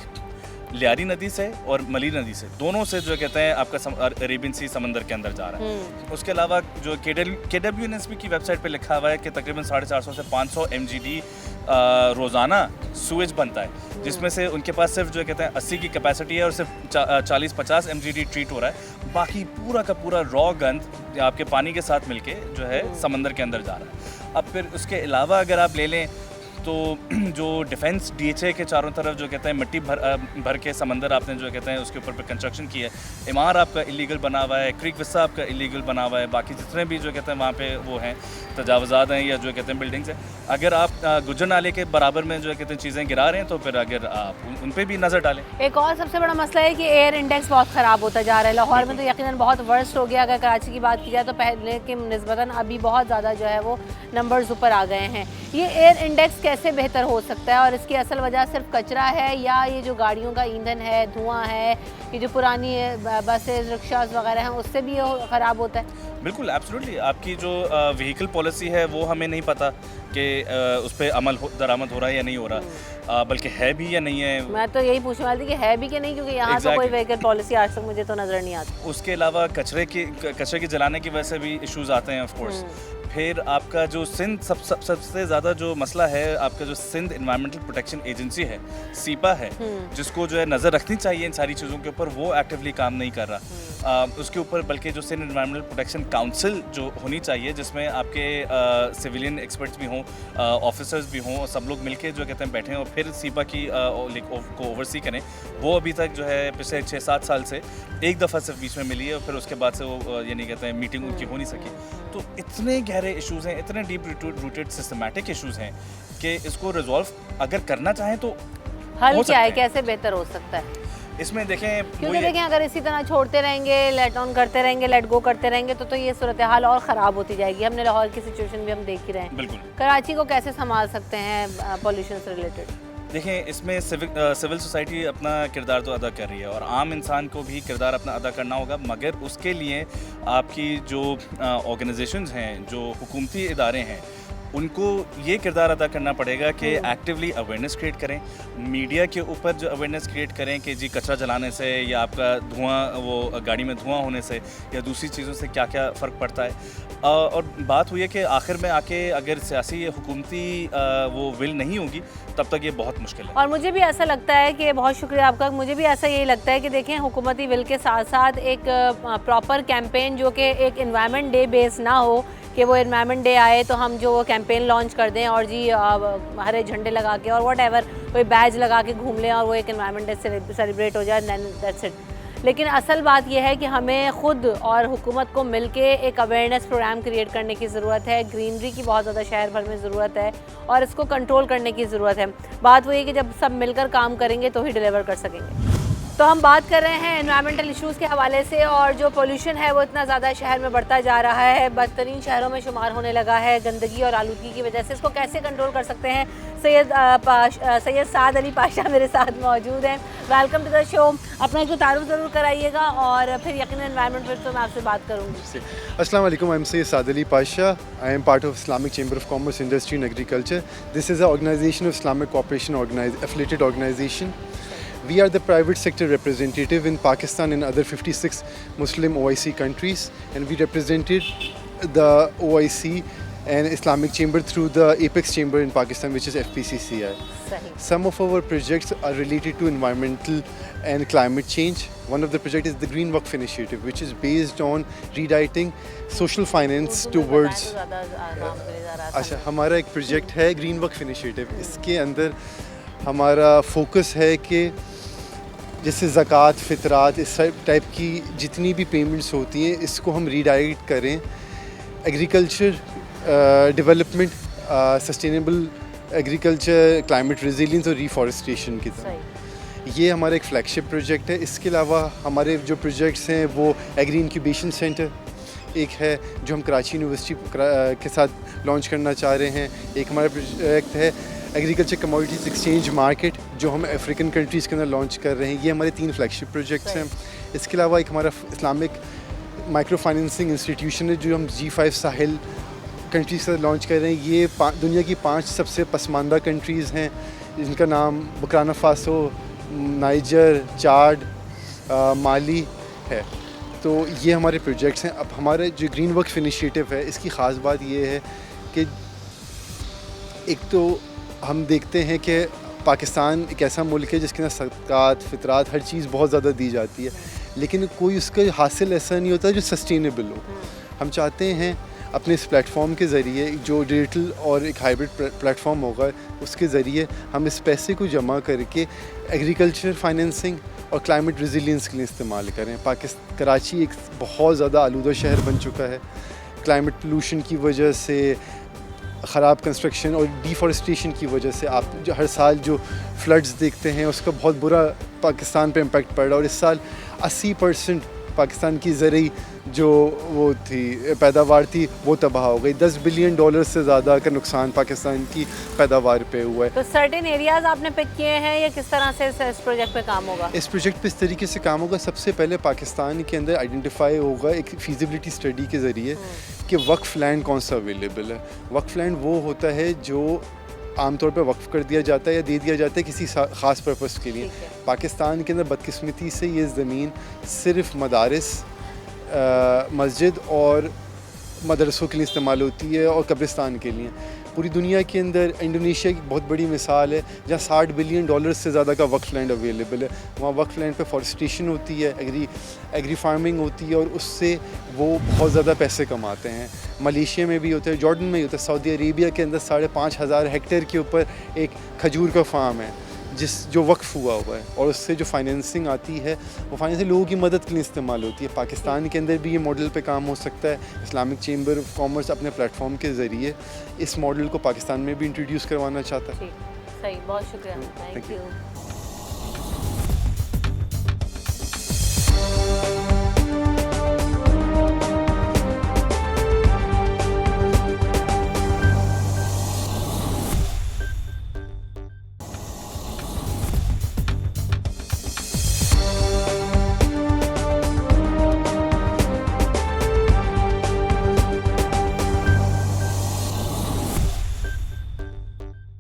लियारी नदी से और मली नदी से, दोनों से जो कहते हैं आपका अरेबियन सी समंदर के अंदर जा रहा है। उसके अलावा जो KWNSB की वेबसाइट पे लिखा हुआ है कि तकरीबन 450 से 500 MGD रोज़ाना सूएज बनता है, जिसमें से उनके पास सिर्फ जो कहते हैं 80 की कैपेसिटी है और सिर्फ 40-50 MGD ट्रीट हो रहा है, बाकी पूरा का पूरा रॉ गंद आपके पानी के साथ मिलके जो है समंदर के अंदर जा रहा है। अब फिर उसके अलावा अगर आप ले लें तो जो डिफेंस DHA के चारों तरफ जो कहते हैं मिट्टी भर के समंदर आपने जो कहते हैं उसके ऊपर पे कंस्ट्रक्शन की है, इमार आपका इलीगल बना हुआ है, क्रीक विस्सा आपका इलीगल बना हुआ है, बाकी जितने भी जो कहते हैं वहाँ पे वो हैं तजावज़ात हैं या जो कहते हैं बिल्डिंग्स हैं, अगर आप गुजर नाले के बराबर में जो कहते हैं चीज़ें गिरा रहे हैं तो फिर अगर आप उन पर भी नज़र डालें। एक और सबसे बड़ा मसला है कि एयर इंडेक्स बहुत ख़राब होता जा रहा है। लाहौर में तो यकीनन बहुत वर्स्ट हो गया, अगर कराची की बात की जाए तो पहले के निस्बतन अभी बहुत ज़्यादा जो है वो नंबर्स ऊपर आ गए हैं। ये एयर इंडेक्स कैसे बेहतर हो सकता है और इसकी असल वजह सिर्फ कचरा है या ये जो गाड़ियों का ईंधन है, धुआं है, ये जो पुरानी बसेस रिक्शास वगैरह हैं उससे भी ये ख़राब होता है? बिल्कुल, एब्सोल्युटली। आपकी जो व्हीकल पॉलिसी है वो हमें नहीं पता कि उस पर अमल दरामद हो रहा है या नहीं हो रहा, बल्कि है भी या नहीं है। मैं तो यही पूछने वाली थी कि है भी कि नहीं, क्योंकि यहाँ तो कोई व्हीकल पॉलिसी आज तक मुझे तो नज़र नहीं आती। उसके अलावा कचरे के जलाने की वजह से भी इश्यूज आते हैं ऑफ कोर्स। फिर आपका जो सिंध सबसे ज़्यादा जो मसला है, आपका जो सिंध इन्वायरमेंटल प्रोटेक्शन एजेंसी है, सीपा है, जिसको जो है नज़र रखनी चाहिए इन सारी चीज़ों के ऊपर, वो एक्टिवली काम नहीं कर रहा उसके ऊपर, बल्कि जो सिंध इन्वायरमेंटल प्रोटेक्शन काउंसिल जो होनी चाहिए जिसमें आपके सिविलियन एक्सपर्ट्स भी हों, ऑफिसर्स भी हों, सब लोग मिलके जो कहते हैं बैठें और फिर सीपा की को ओवरसी करें, वो अभी तक जो है पिछले 6-7 साल से एक दफ़ा सिर्फ बीच में मिली है और फिर उसके बाद से वो ये नहीं कहते हैं मीटिंग उनकी हो नहीं सकी। तो इतने गहरे इश्यूज़ हैं, इतने डीप रूटेड सिस्टमैटिक इश्यूज़ हैं कि इसको रिजॉल्व अगर करना चाहें तो हल क्या है, कैसे बेहतर हो सकता है इसमें? देखें, क्योंकि देखें अगर इसी तरह छोड़ते रहेंगे, लेट ऑन करते रहेंगे, लेट गो करते रहेंगे तो ये सूरत हाल और ख़राब होती जाएगी। हमने लाहौर की सिचुएशन भी हम देख ही रहे हैं। बिल्कुल। कराची को कैसे संभाल सकते हैं पॉल्यूशन से रिलेटेड? देखें, इसमें सिविल सोसाइटी अपना किरदार तो अदा कर रही है और आम इंसान को भी किरदार अपना अदा करना होगा, मगर उसके लिए आपकी जो ऑर्गेनाइजेशंस हैं, जो हुकूमती इदारे हैं, उनको ये किरदार अदा करना पड़ेगा कि एक्टिवली अवेयरनेस क्रिएट करें, मीडिया के ऊपर जो अवेयरनेस क्रिएट करें कि जी कचरा जलाने से या आपका धुआं, वो गाड़ी में धुआं होने से या दूसरी चीज़ों से क्या क्या फ़र्क पड़ता है। और बात हुई है कि आखिर में आके अगर सियासी हुकूमती वो विल नहीं होगी तब तक ये बहुत मुश्किल है। और मुझे भी ऐसा लगता है कि बहुत शुक्रिया आपका, मुझे भी ऐसा यही लगता है कि देखें हुकूमती विल के साथ साथ एक प्रॉपर कैंपेन जो कि एक एनवायरनमेंट डे बेस ना हो, कि वो एनवायरनमेंट डे आए तो हम जो वो कैंपेन लॉन्च कर दें और जी हरे झंडे लगा के और वट एवर कोई बैज लगा के घूम लें और वो एक एनवायरनमेंट डे सेलिब्रेट हो जाए, दैन दैट्स इट। लेकिन असल बात यह है कि हमें ख़ुद और हुकूमत को मिलके एक अवेयरनेस प्रोग्राम क्रिएट करने की ज़रूरत है। ग्रीनरी की बहुत ज़्यादा शहर भर में ज़रूरत है और इसको कंट्रोल करने की ज़रूरत है। बात वही है कि जब सब मिलकर काम करेंगे तो ही डिलीवर कर सकेंगे। तो हम बात कर रहे हैं एनवायरमेंटल इश्यूज़ के हवाले से, और जो पोल्यूशन है वो इतना ज़्यादा शहर में बढ़ता जा रहा है, बदतरीन शहरों में शुमार होने लगा है गंदगी और आलूदगी की वजह से। इसको कैसे कंट्रोल कर सकते हैं? सैयद साद अली पाशा मेरे साथ मौजूद हैं। Welcome to the show. अपना एक तो तारुफ ज़रूर कराइएगा और फिर यकीन एनवायरनमेंट पर तो मैं आपसे बात करूँगी। अस्सलाम वालेकुम, I am Syed Saad Ali Pasha. I am part of Islamic chamber of commerce, industry and agriculture. This is a organization of Islamic cooperation affiliated organization. We are the private sector representative in Pakistan and other 56 Muslim OIC countries, and we represented the OIC and Islamic Chamber through the Apex Chamber in Pakistan, which is FPCCI. Some of our projects are related to environmental and climate change. One of the projects is the Green Waqf Initiative, which is based on redirecting social finance towards अच्छा हमारा एक project है green वक्फ initiative. इसके अंदर हमारा focus है कि जैसे ज़कात, फ़ितरात, इस टाइप की जितनी भी पेमेंट्स होती हैं इसको हम रीडायरेक्ट करें agriculture development, sustainable agriculture, climate resilience और रिफॉरेस्टेशन की तरफ। ये हमारा एक फ्लैगशिप प्रोजेक्ट है। इसके अलावा हमारे जो प्रोजेक्ट्स हैं वो एग्री इंक्यूबेशन सेंटर एक है जो हम कराची यूनिवर्सिटी के साथ लॉन्च करना चाह रहे हैं। एक हमारा प्रोजेक्ट है एग्रीकल्चर कमोडिटीज़ एक्सचेंज मार्केट जो हम अफ्रीकन कंट्रीज़ के अंदर लॉन्च कर रहे हैं। ये हमारे 3 फ्लैगशिप प्रोजेक्ट्स हैं। इसके अलावा एक हमारा इस्लामिक माइक्रो फाइनेंसिंग इंस्टीट्यूशन है जो हम G5 साहिल कंट्रीज से लॉन्च कर रहे हैं। ये दुनिया की 5 सबसे पसमानदा कंट्रीज़ हैं जिनका नाम बुर्किना फासो, नाइजर, चाड, माली है। तो ये हमारे प्रोजेक्ट्स हैं। अब हमारे जो ग्रीन वर्क्स इनिशिएटिव है इसकी ख़ास बात ये है कि एक तो हम देखते हैं कि पाकिस्तान एक ऐसा मुल्क है जिसके अंदर सदक़ात, फ़ितरात, हर चीज़ बहुत ज़्यादा दी जाती है, लेकिन कोई उसका हासिल ऐसा नहीं होता जो सस्टेनेबल हो। हम चाहते हैं अपने इस प्लेटफॉर्म के ज़रिए जो डिजिटल और एक हाइब्रिड प्लेटफॉर्म होगा उसके ज़रिए हम इस पैसे को जमा करके एग्रीकल्चर फाइनेंसिंग और क्लाइमेट रेजिलियंस के लिए इस्तेमाल करें। कराची एक बहुत ज़्यादा आलूदा शहर बन चुका है। क्लाइमेट पोल्यूशन की वजह से, ख़राब कंस्ट्रक्शन और डिफॉरेस्टेशन की वजह से आप जो हर साल जो फ्लड्स देखते हैं उसका बहुत बुरा पाकिस्तान पे इम्पेक्ट पड़ रहा है। और इस साल 80% पाकिस्तान की ज़रूरी जो वो थी पैदावार थी वो तबाह हो गई। $10 बिलियन से ज़्यादा का नुकसान पाकिस्तान की पैदावार पे हुआ है। तो सर्टेन एरियाज़ आपने पिक किए हैं या किस तरह से इस प्रोजेक्ट पे काम होगा? इस प्रोजेक्ट पे इस तरीके से काम होगा। सबसे पहले पाकिस्तान के अंदर आइडेंटिफाई होगा एक फीजिबिलिटी स्टडी के ज़रिए कि वक्फ लैंड कौन सा अवेलेबल है। वक्फ लैंड वो होता है जो आमतौर पर वक्फ कर दिया जाता है या दे दिया जाता है किसी ख़ास पर्पस के लिए। पाकिस्तान के अंदर बदकिस्मती से ये ज़मीन सिर्फ मदारिस, मस्जिद और मदरसों के लिए इस्तेमाल होती है और कब्रिस्तान के लिए। पूरी दुनिया के अंदर इंडोनेशिया की बहुत बड़ी मिसाल है जहाँ $60 बिलियन से ज़्यादा का वक्फ लैंड अवेलेबल है। वहाँ वक्फ लैंड पे फॉरेस्टेशन होती है, एग्री फार्मिंग होती है और उससे वो बहुत ज़्यादा पैसे कमाते हैं। मलेशिया में भी होता है, जॉर्डन में भी होता है, सऊदी अरेबिया के अंदर 5,500 हेक्टेयर के ऊपर एक खजूर का फार्म है जो वक्फ हुआ है और उससे जो फाइनेंसिंग आती है वो फाइनेंसिंग लोगों की मदद के लिए इस्तेमाल होती है। पाकिस्तान के अंदर भी ये मॉडल पे काम हो सकता है। इस्लामिक चेंबर ऑफ कॉमर्स अपने प्लेटफॉर्म के ज़रिए इस मॉडल को पाकिस्तान में भी इंट्रोड्यूस करवाना चाहता है। सही, बहुत शुक्रिया, thank you.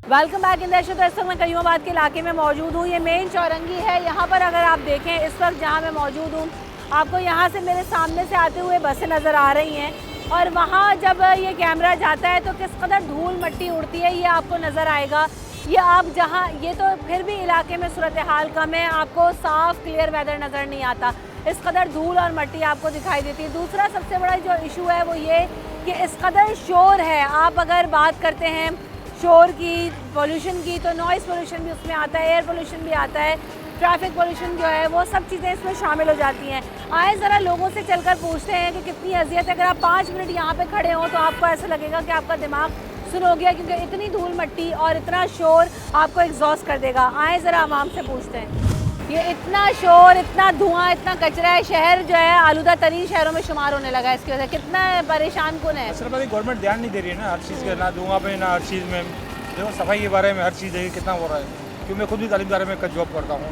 Welcome back in दर्शकों। इस वक्त मैं करीमाबाद के इलाके में मौजूद हूँ। ये मेन चौरंगी है। यहाँ पर अगर आप देखें इस वक्त जहाँ मैं मौजूद हूँ आपको यहाँ से मेरे सामने से आते हुए बसें नज़र आ रही हैं और वहाँ जब ये कैमरा जाता है तो किस कदर धूल मट्टी उड़ती है ये आपको नज़र आएगा। ये आप जहाँ ये तो फिर भी इलाके में सूरत हाल कम है, आपको साफ़ क्लियर वेदर नज़र नहीं आता, इस कदर धूल और मट्टी आपको दिखाई देती है। दूसरा सबसे बड़ा जो इशू है वो ये कि इस कदर शोर है। आप अगर बात करते हैं शोर की, पोल्यूशन की, तो नॉइज़ पोल्यूशन भी उसमें आता है, एयर पोल्यूशन भी आता है, ट्रैफिक पोल्यूशन जो है वो सब चीज़ें इसमें शामिल हो जाती हैं। आए ज़रा लोगों से चलकर पूछते हैं कि कितनी अजियत है। अगर आप 5 मिनट यहाँ पे खड़े हों तो आपको ऐसा लगेगा कि आपका दिमाग सुन हो गया, क्योंकि इतनी धूल मट्टी और इतना शोर आपको एग्जॉस्ट कर देगा। आए ज़रा आवाम से पूछते हैं। ये इतना शोर, इतना धुआं, इतना कचरा है, शहर जो है आलूदा तरीन शहरों में शुमार होने लगा है। इसकी वजह से कितना परेशान कौन है? असल में गवर्नमेंट ध्यान नहीं दे रही है ना हर चीज़ के, ना धुआं पे ना हर चीज़ में। देखो सफाई के बारे में हर चीज़ देखिए कितना हो रहा है, क्योंकि मैं खुद भी तालीम इदारे में जॉब करता हूँ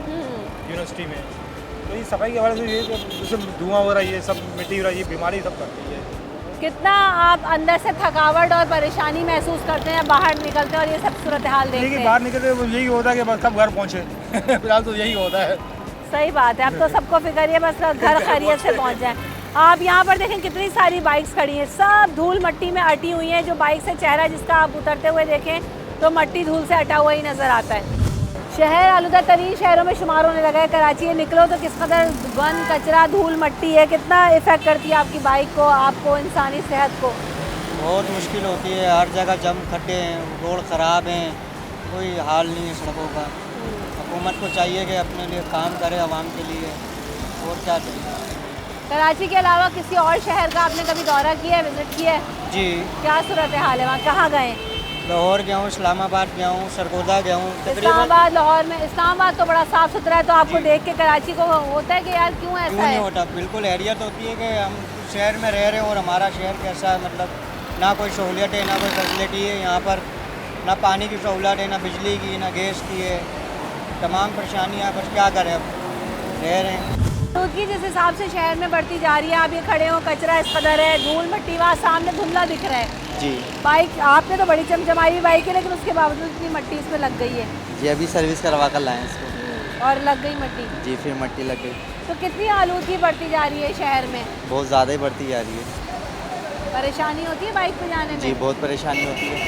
यूनिवर्सिटी में। तो ये सफाई के बारे में ये जैसे धुआं हो रहा है, ये सब मिट्टी हो रहा है, ये बीमारी सब करती है। कितना आप अंदर से थकावट और परेशानी महसूस करते हैं बाहर निकलते हैं और ये सब सूरत हाल देखते हैं? बाहर निकलते यही होता है कि बस कब घर पहुँचे फिलहाल तो यही होता है। सही बात है, अब तो सबको फिक्र है बस घर खैरियत से पहुँच जाए। आप यहाँ पर देखें कितनी सारी बाइक्स खड़ी हैं, सब धूल मट्टी में अटी हुई हैं। जो बाइक से चेहरा जिसका आप उतरते हुए देखें तो मट्टी धूल से अटा हुआ ही नज़र आता है। शहर आलूदा तरीन शहरों में शुमार होने लगा है कराची। निकलो तो किस कदर गंद, कचरा, धूल मट्टी है, कितना इफेक्ट करती है आपकी बाइक को, आपको, इंसानी सेहत को। बहुत मुश्किल होती है, हर जगह जम खड्डे हैं, रोड ख़राब हैं, कोई हाल नहीं है सड़कों का। हुकूमत को चाहिए कि अपने लिए काम करे आवाम के लिए, और क्या चाहिए। कराची के अलावा किसी और शहर का आपने कभी दौरा किया है, विजिट किया है? जी। क्या सूरत हाल है वहाँ, कहाँ गए? लाहौर गया हूँ, इस्लामाबाद गया हूँ, सरगोदा गया हूँ। इस्लामाबाद, लाहौर में इस्लामाबाद तो बड़ा साफ सुथरा है, तो आपको देख के कराची को होता है कि यार क्यों ऐसा क्यों नहीं है? होता, बिल्कुल हैरियत होती है कि हम शहर में रह रहे हैं और हमारा शहर कैसा है, मतलब ना कोई सहूलियत है, ना कोई फैसिलिटी है यहाँ पर, ना पानी की सहूलत है, ना बिजली की, ना गैस की है, तमाम परेशानियाँ। बस क्या करें, अब रह रहे हैं। आलूदगी जिस हिसाब से शहर में बढ़ती जा रही है, आप ये खड़े हो, कचरा इस कदर है, धूल मिट्टी, वहाँ सामने धुंधला दिख रहा है। जी बाइक आपने तो बड़ी चमचमाई हुई बाइक है, लेकिन उसके बावजूद इतनी मिट्टी इसमें लग गई है। जी अभी सर्विस करवा कर लाए हैं इसको। और लग गई मिट्टी? जी फिर मिट्टी लग गई। तो कितनी आलूदगी बढ़ती जा रही है शहर में? बहुत ज़्यादा ही बढ़ती जा रही है। परेशानी होती है बाइक पे जाने में? जी बहुत परेशानी होती है।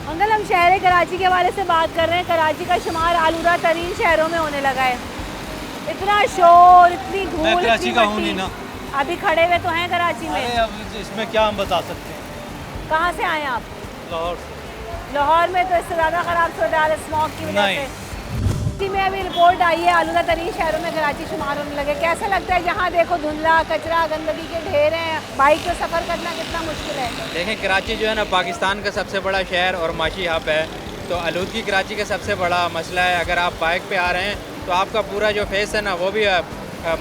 अंकल, हम शहर कराची के हवाले से बात कर रहे हैं। कराची का शुमार आलूदा तरीन शहरों में होने लगा है। इतना शोर, इतनी धूल, मैं कराची का हूँ नहीं ना। अभी खड़े हुए तो हैं कराची में। अरे अब इसमें क्या हम बता सकते हैं। कहाँ से आए आप? लाहौर से। लाहौर में तो इससे ज़्यादा ख़राब सूरत हाल है स्मॉग की वजह से। कराची में अभी रिपोर्ट आई है आलूदा तरीन शहरों में कराची शुमार होने लगे। कैसा लगता है? जहाँ देखो धुंधला, कचरा, गंदगी के ढेर हैं, बाइक पे सफ़र करना कितना मुश्किल है। देखें, कराची जो है ना पाकिस्तान का सबसे बड़ा शहर और माशी हब है, तो आलूदगी कराची का सबसे बड़ा मसला है। अगर आप बाइक पे आ रहे हैं तो आपका पूरा जो फेस है ना वो भी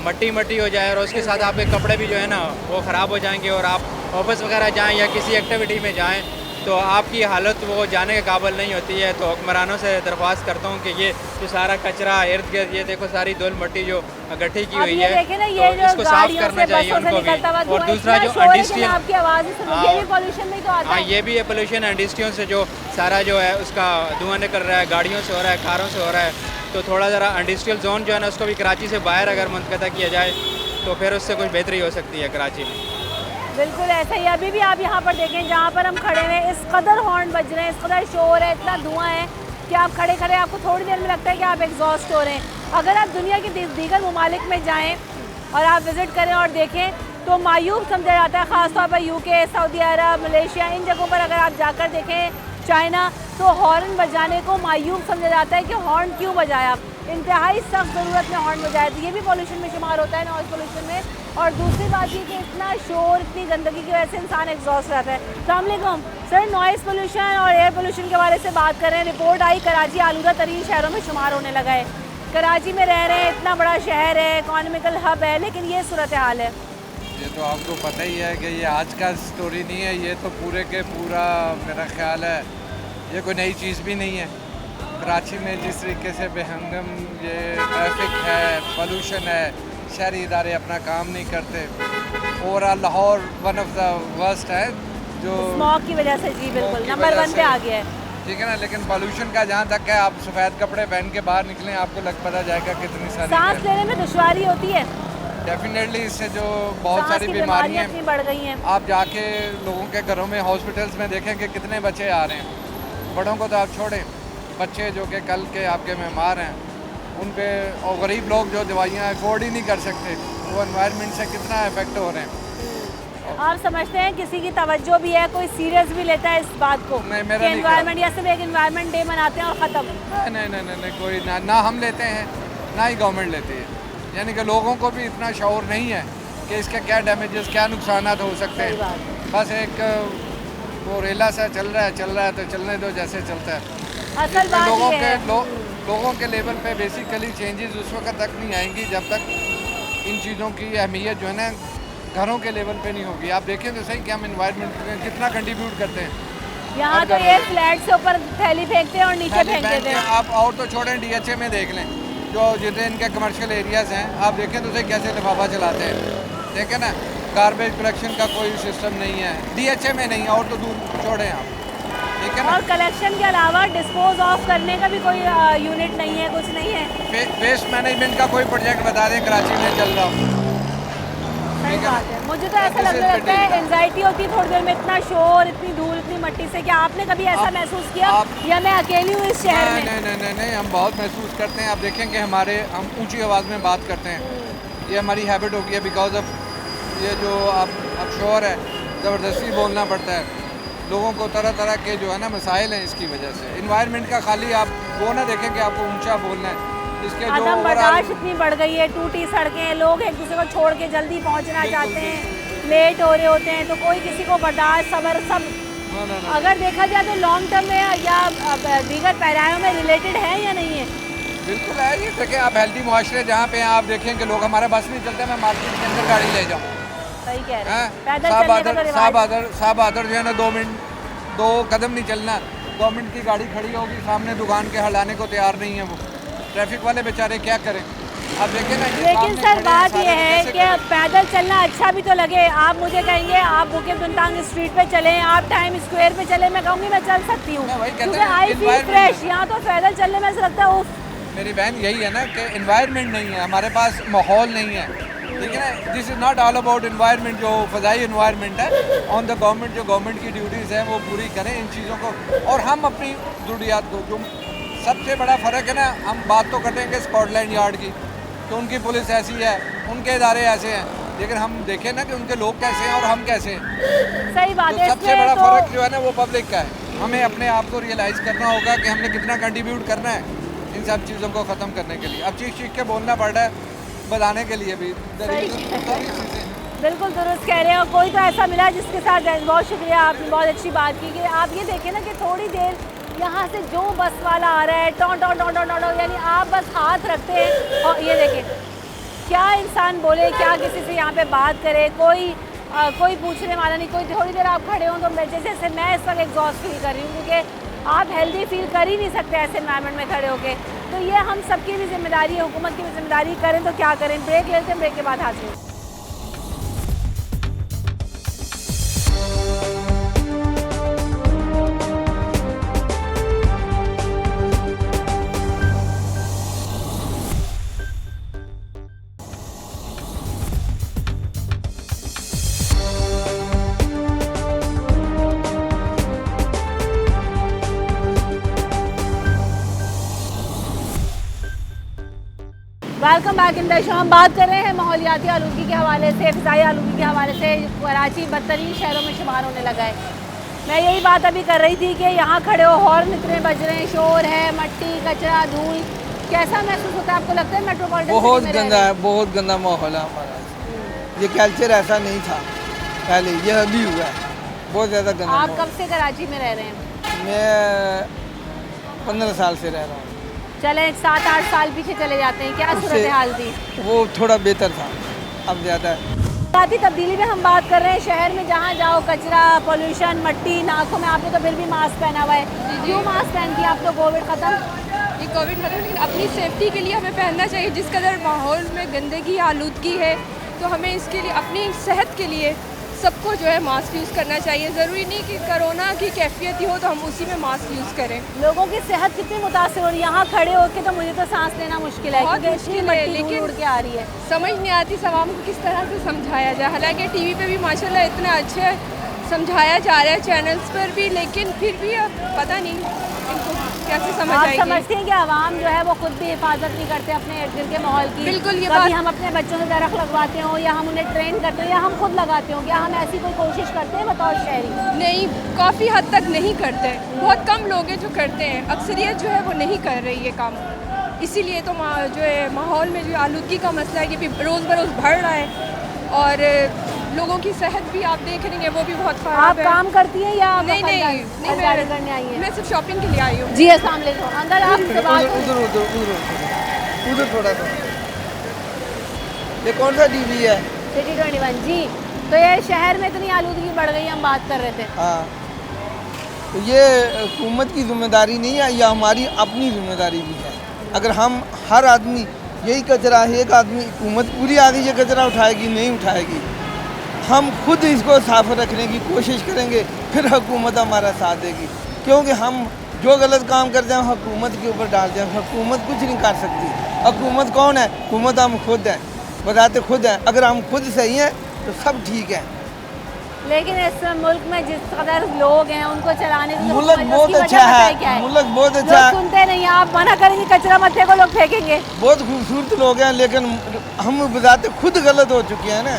मट्टी मट्टी हो जाए, और उसके साथ आपके कपड़े भी जो है ना वो ख़राब हो जाएंगे, और आप ऑफिस वगैरह जाएं या किसी एक्टिविटी में जाएं तो आपकी हालत वो जाने के काबिल नहीं होती है। तो हुक्मरानों से दरख्वास्त करता हूँ कि ये जो सारा कचरा इर्द गिर्द, ये देखो सारी धूल मट्टी जो इकट्ठी की हुई है, तो इसको साफ करना चाहिए उनको भी। और दूसरा जो इंडस्ट्रियल, हाँ ये भी है पोल्यूशन, इंडस्ट्रियों से जो सारा जो है उसका धुआं निकल रहा है, गाड़ियों से हो रहा है, कारों से हो रहा है। तो थोड़ा ज़रा इंडस्ट्रियल जोन जो है ना उसको भी कराची से बाहर अगर मुनक़ता किया जाए तो फिर उससे कुछ बेहतरी हो सकती है कराची में। बिल्कुल ऐसा ही। अभी भी आप यहाँ पर देखें, जहाँ पर हम खड़े हैं, इस कदर हॉर्न बज रहे हैं, इस कदर शोर है, इतना धुआं है कि आप खड़े खड़े आपको थोड़ी देर में लगता है कि आप एग्जॉस्ट हो रहे हैं। अगर आप दुनिया के दीगर ममालिक में जाएँ और आप विज़िट करें और देखें तो मायूब समझा जाता है, ख़ासतौर पर UK, सऊदी अरब, मलेशिया, इन जगहों पर अगर आप जाकर देखें, चाइना, तो हॉर्न बजाने को मायूब समझा जाता है कि हॉर्न क्यों बजाया। इंतहाई सख्त ज़रूरत में हॉर्न बजाया, तो ये भी पोल्यूशन में शुमार होता है, नॉइज़ पोल्यूशन में। और दूसरी बात ये कि इतना शोर, इतनी गंदगी की वजह से इंसान एग्जॉस्ट रहता है। अस्सलाम वालेकुम सर, नॉइज़ पोल्यूशन और एयर पोल्यूशन के बारे से बात कर रहे हैं। रिपोर्ट आई कराची आलूदा तरीन शहरों में शुमार होने लगा है। कराची में रह रहे हैं, इतना बड़ा शहर है, इकॉनमिकल हब है, लेकिन ये सूरत हाल है। ये तो आपको पता ही है कि ये आज का स्टोरी नहीं है, ये तो पूरे के पूरा मेरा ख्याल है ये कोई नई चीज़ भी नहीं है। कराची में जिस तरीके से बेहंगम ये ट्रैफिक है, पोल्यूशन है, शहरी इदारे अपना काम नहीं करते। Overall Lahore one of the worst है जो स्मॉग की वजह से। जी बिल्कुल, नंबर 1 पे आ गया है। ठीक है ना, लेकिन पोल्यूशन का जहाँ तक है, आप सफ़ेद कपड़े पहन के बाहर निकलें, आपको लग पता जाएगा कितनी सारी सांस लेने में दुश्वारी होती है। डेफिनेटली इससे जो बहुत सारी बीमारियाँ इतनी बढ़ गई हैं। आप जाके लोगों के घरों में, हॉस्पिटल्स में देखें कि कितने बच्चे आ रहे हैं। बड़ों को तो आप छोड़ें, बच्चे जो कि कल के आपके बीमार हैं उन पे, और गरीब लोग जो दवाइयाँ अफोर्ड ही नहीं कर सकते, वो एनवायरनमेंट से कितना इफेक्ट हो रहे हैं। आप समझते हैं किसी की तवज्जो भी है, कोई सीरियस भी लेता है इस बात को कि एनवायरनमेंट, या सिर्फ एक एनवायरनमेंट डे मनाते हैं और ख़त्म? नहीं, कोई ना हम लेते हैं ना ही गवर्नमेंट लेती है। यानी कि लोगों को भी इतना शऊर नहीं है कि इसके क्या डैमेजेस, क्या नुकसान हो सकते हैं। बस एक वो रेला सा चल रहा है तो चलने दो जैसे चलता है। असल बात लोगों के लेवल पे बेसिकली चेंजेस उस वक्त तक नहीं आएंगी जब तक इन चीज़ों की अहमियत जो है ना घरों के लेवल पे नहीं होगी। आप देखें तो सही कि हम इन्वायरमेंट में कितना कंट्रीब्यूट करते हैं। यहाँ तो ये फ्लैट से ऊपर थैली फेंकते हैं और नीचे फेंक देते हैं। आप और तो छोड़ें, DHA में देख लें, जो जितने इनके कमर्शियल एरियाज़ हैं, आप देखें तो सही कैसे लिफाफा चलाते हैं। देखें ना, गार्बेज कलेक्शन का कोई सिस्टम नहीं है, DHA में नहीं, और तो दूर छोड़ें आप, ठीक है ना। और कलेक्शन के अलावा डिस्पोज ऑफ करने का भी कोई यूनिट नहीं है, कुछ नहीं है। वेस्ट मैनेजमेंट का कोई प्रोजेक्ट बता दें कराची में चल रहा हो। सही बात है। मुझे तो ऐसा लगता है एंजाइटी होती है थोड़ी देर में, इतना शोर, इतनी धूल, इतनी मट्टी से। क्या आपने कभी ऐसा महसूस किया या मैं अकेली हूँ इस शहर में? नहीं, हम बहुत महसूस करते हैं। आप देखें कि हम ऊंची आवाज़ में बात करते हैं, ये हमारी हैबिट हो गई है बिकॉज ऑफ ये जो अब शोर है, ज़बरदस्ती बोलना पड़ता है। लोगों को तरह तरह के जो है ना मसाइल हैं इसकी वजह से। इन्वायरमेंट का खाली आप वो ना देखें कि आपको ऊंचा बोलना है, इसके जो आदम बर्दाश्त इतनी बढ़ गई है, टूटी सड़कें, लोग एक दूसरे को छोड़ के जल्दी पहुंचना चाहते हैं, लेट हो रहे होते हैं, तो कोई किसी को बर्दाश्त, सब्र सब अगर देखा जाए तो लॉन्ग टर्म में या दीगर पैरायों में रिलेटेड है या नहीं है? बिल्कुल है। ये देखिए आप हेल्दी मुआशरे जहाँ पे आप देखें कि लोग हमारे बस नहीं चलते, मैं मार्केट के अंदर गाड़ी ले जाऊँ, सही कह रहे हैं। पैदल चलने का तो रिवाज साहब आदर जो है ना 2 कदम नहीं चलना, गवर्नमेंट की गाड़ी खड़ी होगी सामने दुकान के हटाने को तैयार नहीं है वो, ट्रैफिक वाले बेचारे क्या करें। अब देखिए ना, लेकिन सर बात ये है कि पैदल चलना अच्छा भी तो लगे। आप मुझे कहेंगे आप बुके दुनतांग स्ट्रीट पे चलें, आप टाइम स्क्वायर पे चलें, मैं कहूँगी मैं चल सकती हूँ क्योंकि आई फील फ्रेश। यहाँ तो पैदल चलने में ऐसा लगता है उफ। मेरी बहन यही है ना कि एनवायरनमेंट नहीं है हमारे पास, माहौल नहीं है, ठीक है ना। This is not all about environment, जो फ़ज़ाई एनवायरनमेंट है ऑन द गवर्नमेंट, जो गवर्नमेंट की ड्यूटीज़ हैं वो पूरी करें इन चीज़ों को, और हम अपनी ज़रूरियात को। जो सबसे बड़ा फ़र्क है ना, हम बात तो करेंगे स्कॉटलैंड यार्ड की कि उनकी पुलिस ऐसी है, उनके इदारे ऐसे हैं, लेकिन हम देखें ना कि उनके लोग कैसे हैं और हम कैसे हैं। सही बात है। सबसे बड़ा फ़र्क जो है ना वो पब्लिक का है। हमें अपने आप को रियलाइज़ करना होगा कि हमने कितना कंट्रीब्यूट करना है इन सब चीज़ों को ख़त्म करने के लिए। अब चीख के बोलना पड़ रहा है बताने के लिए भी। बिल्कुल दुरुस्त कह रहे हैं। और कोई तो ऐसा मिला जिसके साथ बहुत शुक्रिया, आपने बहुत अच्छी बात की कि आप ये देखें ना कि थोड़ी देर यहाँ से जो बस वाला आ रहा है टॉन टॉन टॉन टॉन टॉन, यानी आप बस हाथ रखते हैं और ये देखें क्या इंसान बोले, क्या किसी से यहाँ पे बात करे, कोई पूछने वाला नहीं। कोई थोड़ी देर आप खड़े हों तो जैसे मैं इस वक्त एग्जॉस्ट फील कर रही हूँ क्योंकि आप हेल्दी फील कर ही नहीं सकते ऐसे एनवायरनमेंट में खड़े होके। तो ये हम सबकी भी जिम्मेदारी है, हुकूमत की भी जिम्मेदारी। करें तो क्या करें। ब्रेक लेते हैं, ब्रेक के बाद हाजिर। Welcome back in the show. हम बात कर रहे हैं माहौलियाती आलूगी के हवाले से, फ़िज़ाई आलूगी के हवाले से। कराची बदतरीन शहरों में शुमार होने लगा है। मैं यही बात अभी कर रही थी कि यहाँ खड़े हो, हॉर्न इतने बज रहे हैं, शोर है, मट्टी कचरा धूल। कैसा महसूस होता है आपको? लगता है मेट्रोपॉलिटन बहुत गंदा है, बहुत गंदा माहौल है हमारा। ये कल्चर ऐसा नहीं था पहले, ये अभी हुआ है, बहुत ज़्यादा गंदा। आप कब से कराची में रह रहे हैं? मैं 15 साल से रह रहा हूँ। चले 7-8 साल पीछे चले जाते हैं, क्या सूरत हाल थी? वो थोड़ा बेहतर था, अब ज़्यादा है। काफ़ी तब्दीली में हम बात कर रहे हैं। शहर में जहाँ जाओ कचरा, पोल्यूशन, मट्टी, नाकों में। आपने तो फिर भी मास्क पहना हुआ है, क्यों मास्क पहन के? आप तो कोविड ख़त्म, ये कोविड ख़त्म, लेकिन अपनी सेफ्टी के लिए हमें पहनना चाहिए। जिस कदर माहौल में गंदगी आलूदगी है तो हमें इसके लिए अपनी सेहत के लिए सबको जो है मास्क यूज़ करना चाहिए। ज़रूरी नहीं कि कोरोना की कैफियत ही हो तो हम उसी में मास्क यूज़ करें। लोगों की सेहत कितनी मुतासर हो रही है? यहाँ खड़े होकर तो मुझे तो सांस लेना मुश्किल है, बहुत क्योंकि मुश्किल है, लेकिन उड़ के आ रही है। समझ नहीं आती आवाम को किस तरह से समझाया जाए। हालांकि टीवी पे भी माशाल्लाह इतना अच्छे समझाया जा रहा है, चैनल्स पर भी, लेकिन फिर भी अब पता नहीं इनको कैसे समझ आप आएगी। समझते हैं कि आवाम जो है वो खुद भी हिफाजत नहीं करते अपने इर्द गिर्द के माहौल की? बिल्कुल, ये कभी बात हम अपने बच्चों से दरख्त लगवाते हो या हम उन्हें ट्रेन करते हो या हम खुद लगाते हो, क्या हम ऐसी कोई कोशिश करते हैं बतौर शहरी? नहीं, काफ़ी हद तक नहीं करते। बहुत कम लोग हैं जो करते हैं, अक्सरियत जो है वो नहीं कर रही है काम। इसीलिए तो जो है माहौल में जो आलूदगी का मसला है ये भी रोज़ बरोज़ बढ़ रहा है और लोगों की सेहत भी आप देख रही हैं वो भी बहुत ख़राब आप है। काम करती हैं या आप नहीं, खरीदारी करने आई हैं? मैं सिर्फ शॉपिंग के लिए आई हूँ। जी अस्सलाम वालेकुम। अंदर आप उधर थोड़ा सा। ये कौन सा टीवी है? सिटी 21। जी, तो ये शहर में इतनी आलूदगी बढ़ गई, हम बात कर रहे थे। हाँ, तो ये हुकूमत की जिम्मेदारी नहीं है, यह हमारी अपनी जिम्मेदारी भी है। अगर हम हर आदमी यही कचरा है, एक आदमी, हुकूमत पूरी आ गई ये कचरा उठाएगी नहीं उठाएगी, हम खुद इसको साफ रखने की कोशिश करेंगे फिर हुकूमत हमारा साथ देगी। क्योंकि हम जो गलत काम करते हैं हुकूमत के ऊपर डालते हैं, हुकूमत कुछ नहीं कर सकती। हुकूमत कौन है? हुकूमत हम खुद हैं, बताते खुद हैं। अगर हम खुद सही हैं तो सब ठीक है। लेकिन इस मुल्क में जिस कदर लोग हैं उनको चलाने के मुल्क बहुत अच्छा है, मुल्क बहुत अच्छा है। सुनते नहीं, आप मना करेंगे कचरा मत फेंको, लोग फेंकेंगे। बहुत खूबसूरत लोग हैं लेकिन हम बताते खुद गलत हो चुके हैं ना।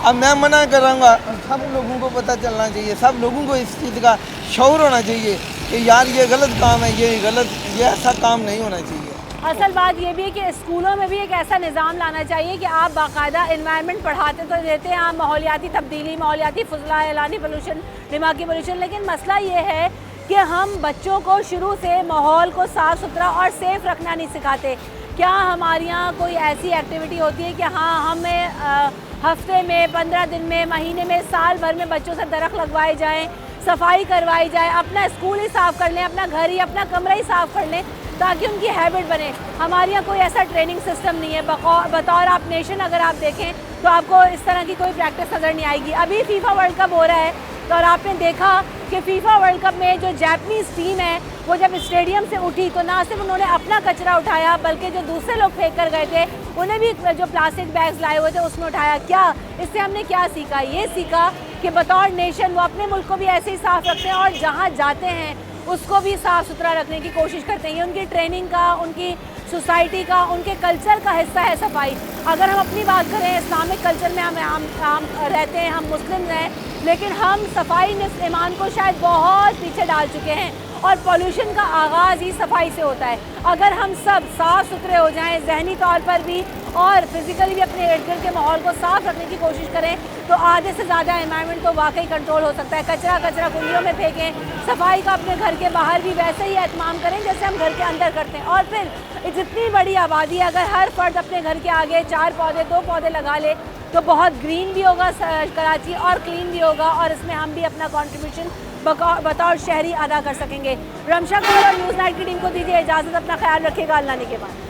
अब मैं मना करूँगा, सब लोगों को पता चलना चाहिए, सब लोगों को इस चीज़ का शऊर होना चाहिए कि यार ये गलत काम है, ये गलत, ये ऐसा काम नहीं होना चाहिए। असल बात ये भी है कि स्कूलों में भी एक ऐसा निज़ाम लाना चाहिए कि आप बाकायदा इन्वायरमेंट पढ़ाते तो देते हैं, आप माहौलियाती तब्दीली, माहौलियाती फजला, एलानी पोल्यूशन, दिमागी पोल्यूशन, लेकिन मसला ये है कि हम बच्चों को शुरू से माहौल को साफ़ सुथरा और सेफ़ रखना नहीं सिखाते। क्या हमारे यहाँ कोई ऐसी एक्टिविटी होती है कि हाँ हमें हफ्ते में, 15 दिन में, महीने में, साल भर में बच्चों से दरख्त लगवाए जाएँ, सफाई करवाई जाए, अपना स्कूल ही साफ़ कर लें, अपना घर ही, अपना कमरा ही साफ़ कर लें, ताकि उनकी हैबिट बने। हमारे यहाँ कोई ऐसा ट्रेनिंग सिस्टम नहीं है। बतौर आप नेशन अगर आप देखें तो आपको इस तरह की कोई प्रैक्टिस नज़र नहीं आएगी। अभी फीफा वर्ल्ड कप हो रहा है तो और आपने देखा कि फीफा वर्ल्ड कप में जो जापानीज़ टीम है वो जब स्टेडियम से उठी तो ना सिर्फ उन्होंने अपना कचरा उठाया, बल्कि जो दूसरे लोग फेंक कर गए थे उन्हें भी जो प्लास्टिक बैग्स लाए हुए थे उसमें उठाया। क्या इससे हमने क्या सीखा? ये सीखा कि बतौर नेशन वो अपने मुल्क को भी ऐसे ही साफ़ रखते हैं और जहाँ जाते हैं उसको भी साफ़ सुथरा रखने की कोशिश करते हैं। ये उनकी ट्रेनिंग का, उनकी सोसाइटी का, उनके कल्चर का हिस्सा है सफाई। अगर हम अपनी बात करें, इस्लामिक कल्चर में हम रहते हैं, हम मुस्लिम हैं, लेकिन हम सफाई निस्फ़ ईमान को शायद बहुत पीछे डाल चुके हैं और पॉल्यूशन का आगाज़ ही सफाई से होता है। अगर हम सब साफ़ सुथरे हो जाएं, जहनी तौर पर भी और फिज़िकली भी अपने इर्द गिर्द के माहौल को साफ़ रखने की कोशिश करें तो आधे से ज़्यादा एनवायरनमेंट तो वाकई कंट्रोल हो सकता है। कचरा कुंडियों में फेंकें, सफाई का अपने घर के बाहर भी वैसे ही एहतमाम करें जैसे हम घर के अंदर करते हैं। और फिर जितनी बड़ी आबादी है, अगर हर फर्द अपने घर के आगे 4 पौधे, 2 पौधे लगा ले तो बहुत ग्रीन भी होगा कराची और क्लीन भी होगा और इसमें हम भी अपना कंट्रीब्यूशन बतौर शहरी अदा कर सकेंगे। रमशा कौर और न्यूज़ नाइट की टीम को दीजिए इजाज़त। अपना ख्याल रखिएगा। अल्लाह ने के बाद।